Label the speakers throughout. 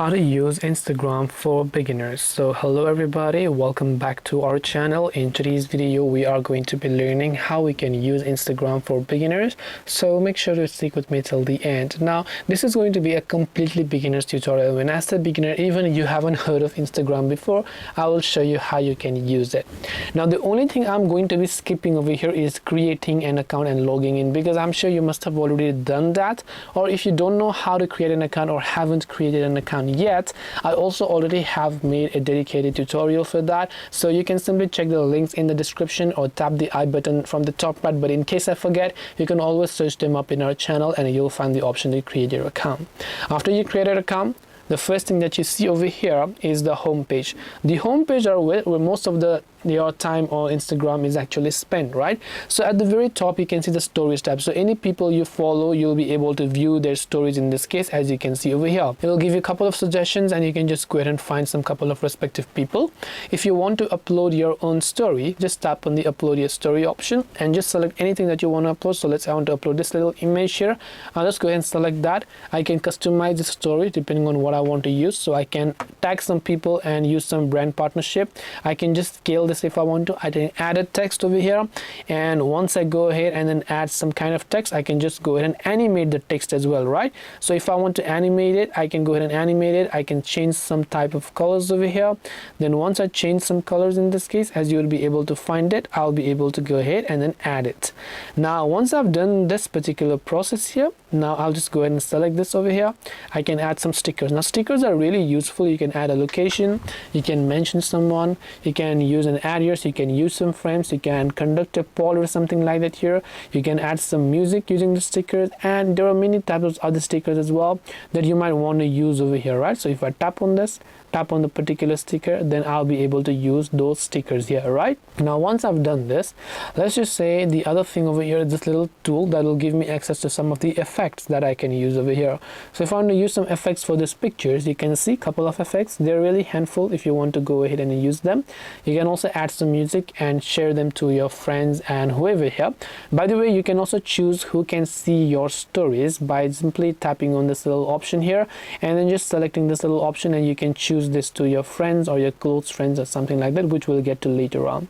Speaker 1: How to use Instagram for beginners. So hello everybody, welcome back to our channel. In today's video we are going to be learning how we can use Instagram for beginners, so make sure to stick with me till the end. Now this is going to be a completely beginner's tutorial. When I say beginner, even if you haven't heard of Instagram before, I will show you how you can use it. Now the only thing I'm going to be skipping over here is creating an account and logging in, because I'm sure you must have already done that, or if you don't know how to create an account or haven't created an account yet, I also already have made a dedicated tutorial for that, so you can simply check the links in the description or tap the I button from the top right. But in case I forget, you can always search them up in our channel and you'll find the option to create your account. After you create an account, the first thing that you see over here is the home page. The home page are where most of your time on Instagram is actually spent, right? So at the very top you can see the stories tab. So any people you follow, you'll be able to view their stories. In this case, as you can see over here, it will give you a couple of suggestions and you can just go ahead and find some couple of respective people. If you want to upload your own story, just tap on the upload your story option and just select anything that you want to upload. So let's say I want to upload this little image here. I'll just go ahead and select that. I can customize the story depending on what I want to use, so I can tag some people and use some brand partnership. I can just scale this if I want to. I can add a text over here, and once I go ahead and then add some kind of text, I can just go ahead and animate the text as well, right? So if I want to animate it, I can go ahead and animate it. I can change some type of colors over here. Then once I change some colors, in this case, as you will be able to find it, I'll be able to go ahead and then add it. Now once I've done this particular process here, now I'll just go ahead and select this over here. I can add some stickers. Now stickers are really useful. You can add a location, you can mention someone, you can use an alias, you can use some frames, you can conduct a poll or something like that here. You can add some music using the stickers, and there are many types of other stickers as well that you might want to use over here, right? So if I tap on this, tap on the particular sticker, then I'll be able to use those stickers here, right? Now once I've done this, let's just say the other thing over here is this little tool that will give me access to some of the effects that I can use over here. So if I want to use some effects for these pictures, you can see a couple of effects. They're really handful if you want to go ahead and use them. You can also add some music and share them to your friends and whoever here. By the way, you can also choose who can see your stories by simply tapping on this little option here and then just selecting this little option, and you can choose this to your friends or your close friends or something like that, which we'll get to later on.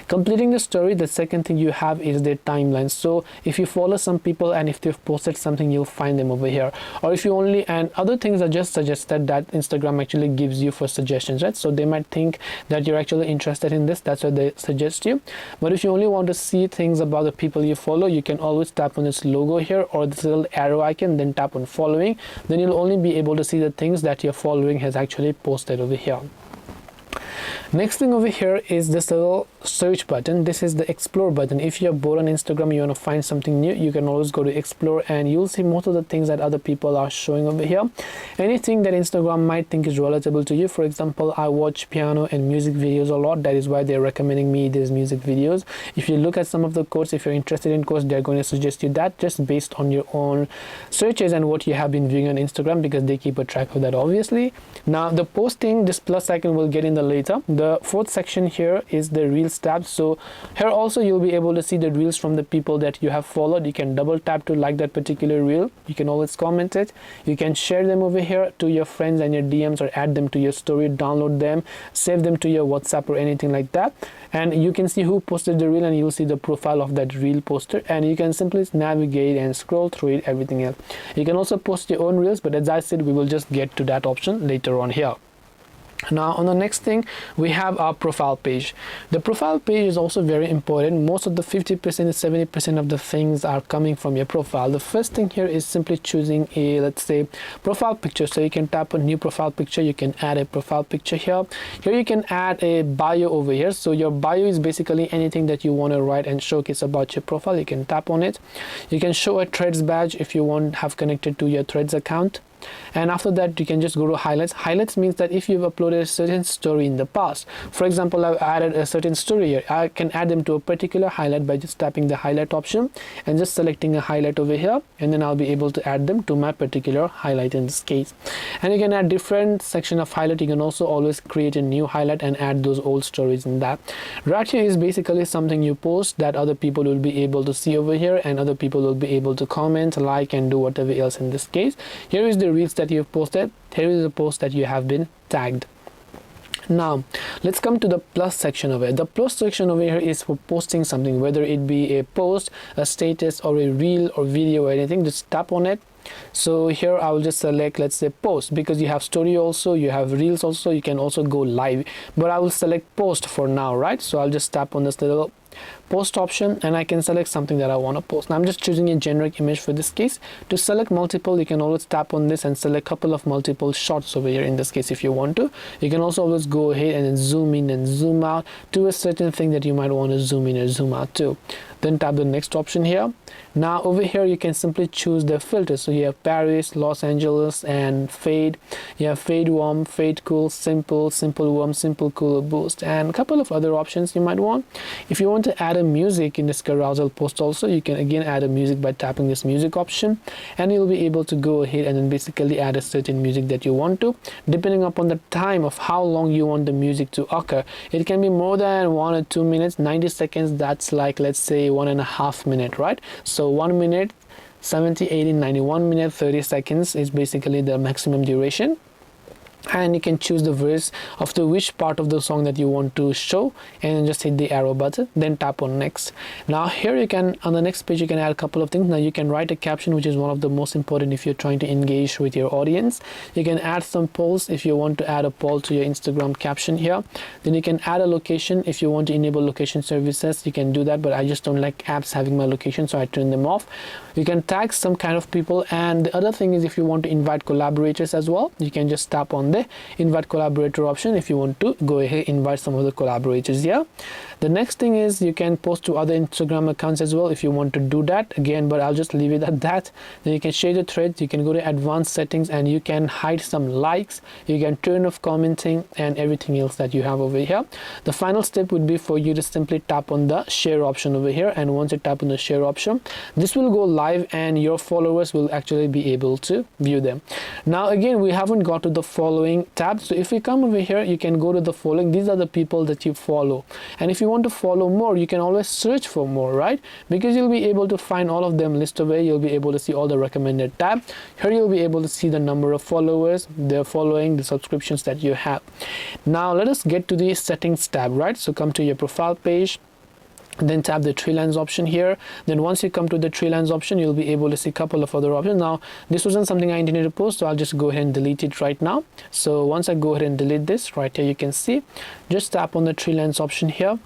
Speaker 1: Completing the story, the second thing you have is their timeline. So if you follow some people and if they've posted something, you'll find them over here. Or if you only, and other things are just suggested that Instagram actually gives you for suggestions, right? So they might think that you're actually interested in this, that's why they suggest you. But if you only want to see things about the people you follow, you can always tap on this logo here or this little arrow icon, then tap on following. Then you'll only be able to see the things that your following has actually posted over here. Next thing over here is this little search button. This is the explore button. If you're bored on Instagram, you want to find something new, you can always go to explore and you'll see most of the things that other people are showing over here. Anything that Instagram might think is relatable to you. For example, I watch piano and music videos a lot. That is why they're recommending me these music videos. If you look at some of the quotes, if you're interested in quotes, they're going to suggest you that just based on your own searches and what you have been viewing on Instagram, because they keep a track of that, obviously. Now the posting, this plus icon will get in the later. The fourth section here is the reels tab. So here also you'll be able to see the reels from the people that you have followed. You can double tap to like that particular reel. You can always comment it. You can share them over here to your friends and your DMs, or add them to your story, download them, save them to your WhatsApp or anything like that. And you can see who posted the reel and you'll see the profile of that reel poster, and you can simply navigate and scroll through it, everything else. You can also post your own reels, but as I said, we will just get to that option later on here. Now on the next thing, we have our profile page. The profile page is also very important. Most of the 50% to 70% of the things are coming from your profile. The first thing here is simply choosing a, let's say, profile picture. So you can tap on new profile picture, you can add a profile picture here. Here you can add a bio over here. So your bio is basically anything that you want to write and showcase about your profile. You can tap on it. You can show a threads badge if you want to have connected to your threads account. And after that, you can just go to highlights. Highlights means that if you've uploaded a certain story in the past, for example, I've added a certain story here, I can add them to a particular highlight by just tapping the highlight option and just selecting a highlight over here, and then I'll be able to add them to my particular highlight in this case. And you can add different section of highlight. You can also always create a new highlight and add those old stories in that. Right here is basically something you post that other people will be able to see over here, and other people will be able to comment, like, and do whatever else in this case. Here is the the reels that you've posted, here is the post that you have been tagged. Now let's come to the plus section over here. The plus section over here is for posting something, whether it be a post, a status, or a reel or video or anything. Just tap on it. So here I will just select, let's say, post, because you have story also, you have reels also, you can also go live, but I will select post for now, right? So I'll just tap on this little post option and I can select something that I want to post. Now I'm just choosing a generic image for this case. To select multiple, you can always tap on this and select a couple of multiple shots over here in this case if you want to. You can also always go ahead and then zoom in and zoom out to a certain thing that you might want to zoom in or zoom out to. Then tap the next option here. Now over here you can simply choose the filter. So you have Paris, Los Angeles, and fade. You have fade warm, fade cool, simple, simple warm, simple cool, boost, and a couple of other options you might want. If you want to add a music in this carousel post also, you can again add a music by tapping this music option, and you'll be able to go ahead and then basically add a certain music that you want to, depending upon the time of how long you want the music to occur. It can be more than 1 or 2 minutes. 90 seconds, that's like, let's say, 1.5 minutes, right? So 1 minute, 70, 80, 91 minutes, 30 seconds is basically the maximum duration. And you can choose the verse of the which part of the song that you want to show, and then just hit the arrow button, then tap on next. Now here you can, on the next page, you can add a couple of things. Now you can write a caption, which is one of the most important if you're trying to engage with your audience. You can add some polls if you want to add a poll to your Instagram caption here. Then you can add a location if you want to enable location services. You can do that, but I just don't like apps having my location, so I turn them off. You can tag some kind of people, and the other thing is if you want to invite collaborators as well, you can just tap on the invite collaborator option if you want to go ahead invite some of the collaborators here. The next thing is you can post to other Instagram accounts as well if you want to do that again, but I'll just leave it at that. Then you can share the threads, you can go to advanced settings, and you can hide some likes, you can turn off commenting and everything else that you have over here. The final step would be for you to simply tap on the share option over here, and once you tap on the share option, this will go live and your followers will actually be able to view them. Now again, we haven't got to the following tab, so if you come over here, you can go to the following. These are the people that you follow, and if you want to follow more, you can always search for more, right? Because you'll be able to find all of them list away. You'll be able to see all the recommended tab. Here you'll be able to see the number of followers, their following, the subscriptions that you have. Now let us get to the settings tab, right? So come to your profile page, then tap the tree lines option here. Then once you come to the tree lines option, you'll be able to see a couple of other options. Now this wasn't something I intended to post, so I'll just go ahead and delete it right now. So once I go ahead and delete this, right here you can see, just tap on the tree lines option here.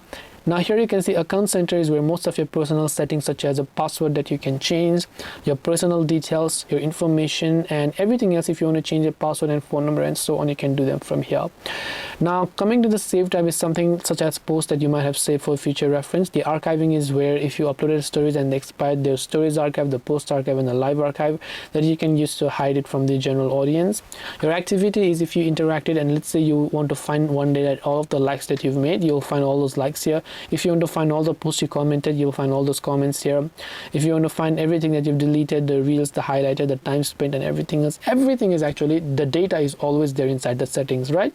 Speaker 1: Now here you can see account center is where most of your personal settings, such as a password that you can change, your personal details, your information, and everything else. If you want to change your password and phone number and so on, you can do them from here. Now coming to the save tab is something such as posts that you might have saved for future reference. The archiving is where if you uploaded stories and they expired, there's stories archive, the post archive, and the live archive that you can use to hide it from the general audience. Your activity is if you interacted, and let's say you want to find one day that all of the likes that you've made, you'll find all those likes here. If you want to find all the posts you commented, you'll find all those comments here. If you want to find everything that you've deleted, the reels, the highlighted, the time spent, and everything else, everything is actually, the data is always there inside the settings, right?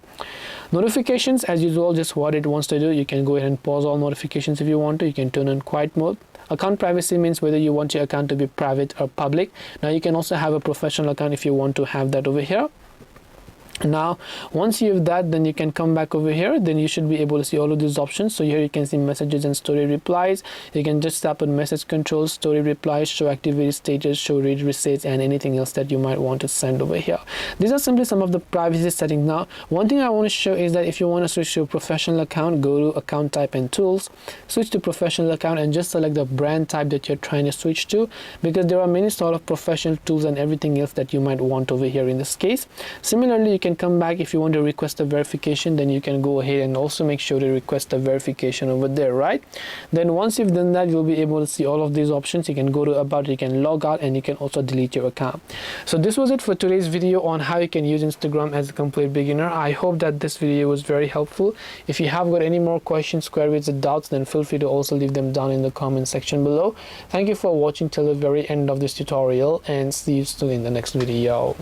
Speaker 1: Notifications, as usual, just what it wants to do. You can go ahead and pause all notifications if you want to. You can turn on quiet mode. Account privacy means whether you want your account to be private or public. Now you can also have a professional account if you want to have that over here. Now once you have that, then you can come back over here, then you should be able to see all of these options. So here you can see messages and story replies. You can just tap on message controls, story replies, show activity status, show read receipts, and anything else that you might want to send over here. These are simply some of the privacy settings. Now one thing I want to show is that if you want to switch to a professional account, go to account type and tools, switch to professional account, and just select the brand type that you're trying to switch to, because there are many sort of professional tools and everything else that you might want over here in this case. Similarly, you can come back if you want to request a verification, then you can go ahead and also make sure to request a verification over there, right? Then once you've done that, you'll be able to see all of these options. You can go to about, you can log out, and you can also delete your account. So this was it for today's video on how you can use Instagram as a complete beginner. I hope that this video was very helpful. If you have got any more questions, queries, or doubts, then feel free to also leave them down in the comment section below. Thank you for watching till the very end of this tutorial, and see you soon in the next video.